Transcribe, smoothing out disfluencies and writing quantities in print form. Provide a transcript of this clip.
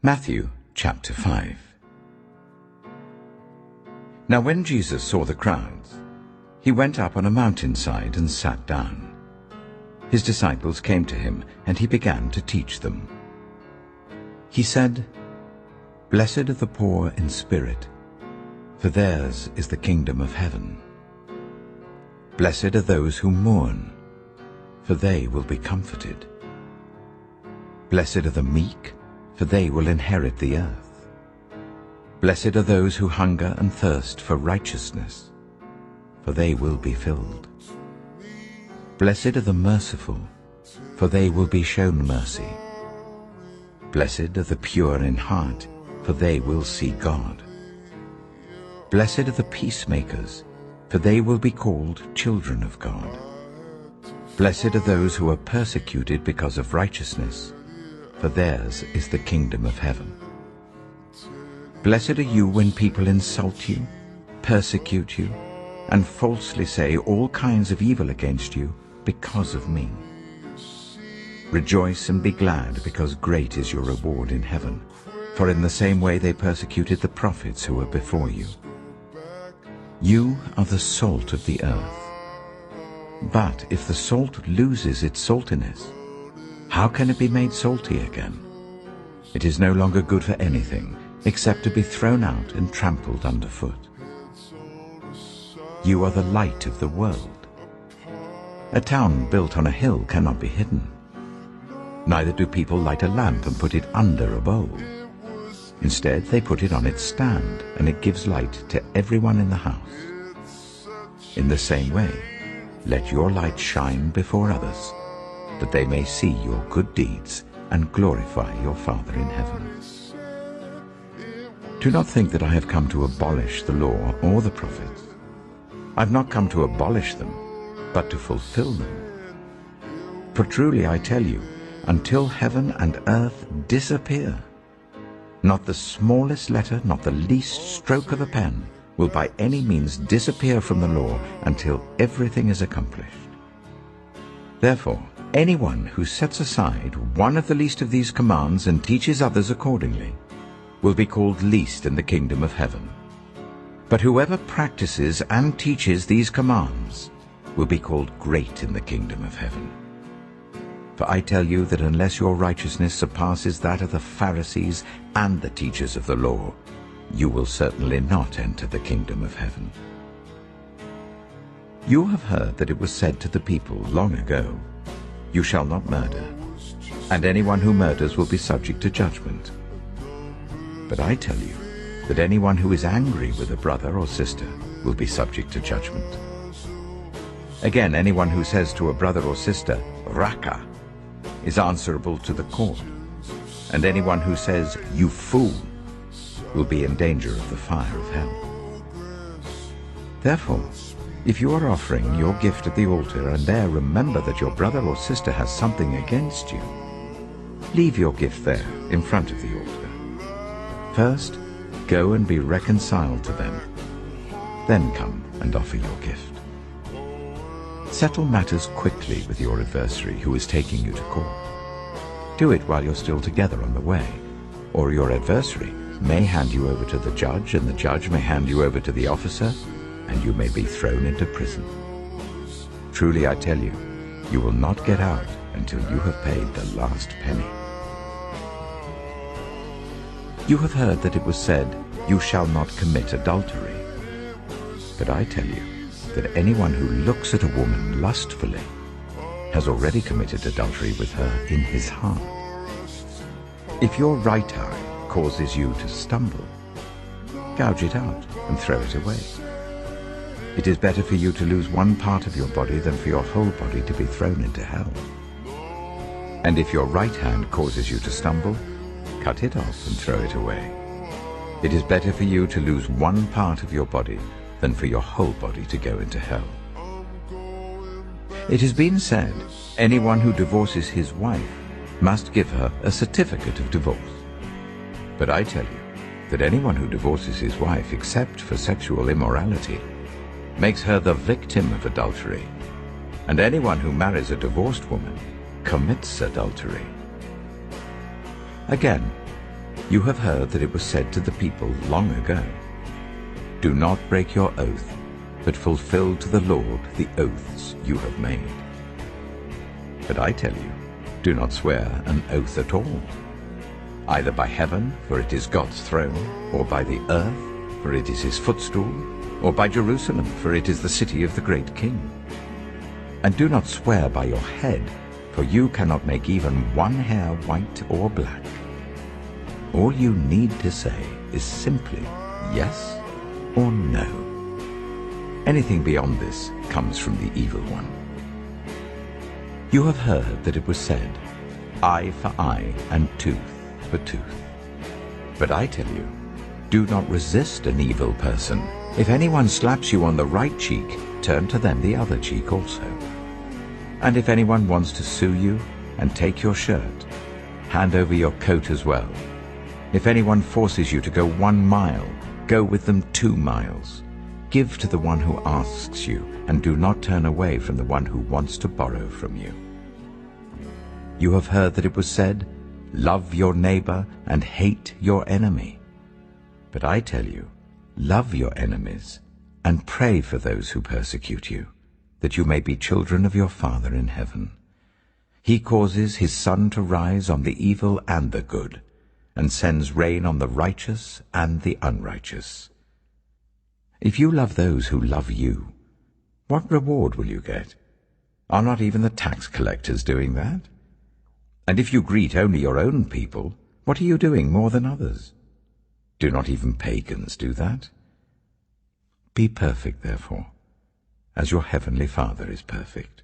Matthew chapter 5. Now when Jesus saw the crowds, he went up on a mountainside and sat down. His disciples came to him, and he began to teach them. He said, "Blessed are the poor in spirit, for theirs is the kingdom of heaven. Blessed are those who mourn, for they will be comforted. Blessed are the meek, for they will inherit the earth. Blessed are those who hunger and thirst for righteousness, for they will be filled. Blessed are the merciful, for they will be shown mercy. Blessed are the pure in heart, for they will see God. Blessed are the peacemakers, for they will be called children of God. Blessed are those who are persecuted because of righteousness, for theirs is the kingdom of heaven. Blessed are you when people insult you, persecute you, and falsely say all kinds of evil against you because of me. Rejoice and be glad, because great is your reward in heaven, for in the same way they persecuted the prophets who were before you. You are the salt of the earth. But if the salt loses its saltiness, how can it be made salty again? It is no longer good for anything except to be thrown out and trampled underfoot. You are the light of the world. A town built on a hill cannot be hidden. Neither do people light a lamp and put it under a bowl. Instead, they put it on its stand, and it gives light to everyone in the house. In the same way, let your light shine before others, that they may see your good deeds and glorify your Father in heaven. Do not think that I have come to abolish the law or the prophets. I have not come to abolish them, but to fulfill them. For truly I tell you, until heaven and earth disappear, not the smallest letter, not the least stroke of a pen, will by any means disappear from the law until everything is accomplished. Therefore, anyone who sets aside one of the least of these commands and teaches others accordingly will be called least in the kingdom of heaven. But whoever practices and teaches these commands will be called great in the kingdom of heaven. For I tell you that unless your righteousness surpasses that of the Pharisees and the teachers of the law, you will certainly not enter the kingdom of heaven. You have heard that it was said to the people long ago, 'You shall not murder, and anyone who murders will be subject to judgment.' But I tell you that anyone who is angry with a brother or sister will be subject to judgment. Again, anyone who says to a brother or sister, 'Raka,' is answerable to the court, and anyone who says, 'You fool,' will be in danger of the fire of hell. Therefore, if you are offering your gift at the altar and there remember that your brother or sister has something against you, leave your gift there in front of the altar. First, go and be reconciled to them. Then come and offer your gift. Settle matters quickly with your adversary who is taking you to court. Do it while you're still together on the way, or your adversary may hand you over to the judge, and the judge may hand you over to the officer, and you may be thrown into prison. Truly I tell you, you will not get out until you have paid the last penny. You have heard that it was said, 'You shall not commit adultery.' But I tell you that anyone who looks at a woman lustfully has already committed adultery with her in his heart. If your right eye causes you to stumble, gouge it out and throw it away. It is better for you to lose one part of your body than for your whole body to be thrown into hell. And if your right hand causes you to stumble, cut it off and throw it away. It is better for you to lose one part of your body than for your whole body to go into hell. It has been said, anyone who divorces his wife must give her a certificate of divorce. But I tell you that anyone who divorces his wife except for sexual immorality makes her the victim of adultery, and anyone who marries a divorced woman commits adultery. Again, You have heard that it was said to the people long ago, "Do not break your oath, but fulfill to the Lord the oaths you have made." But I tell you, do not swear an oath at all, either by heaven, for it is God's throne, or by the earth, for it is his footstool, or by Jerusalem, for it is the city of the great King. And do not swear by your head, for you cannot make even one hair white or black. All you need to say is simply yes or no. Anything beyond this comes from the evil one. You have heard that it was said, "Eye for eye and tooth for tooth." But I tell you, do not resist an evil person. If anyone slaps you on the right cheek, turn to them the other cheek also. And if anyone wants to sue you and take your shirt, hand over your coat as well. If anyone forces you to go 1 mile, go with them 2 miles. Give to the one who asks you, and do not turn away from the one who wants to borrow from you. You have heard that it was said, "Love your neighbor and hate your enemy." But I tell you, love your enemies and pray for those who persecute you, that you may be children of your Father in heaven. He causes his sun to rise on the evil and the good, and sends rain on the righteous and the unrighteous. If you love those who love you, what reward will you get? Are not even the tax collectors doing that? And if you greet only your own people, what are you doing more than others? Do not even pagans do that? Be perfect, therefore, as your heavenly Father is perfect.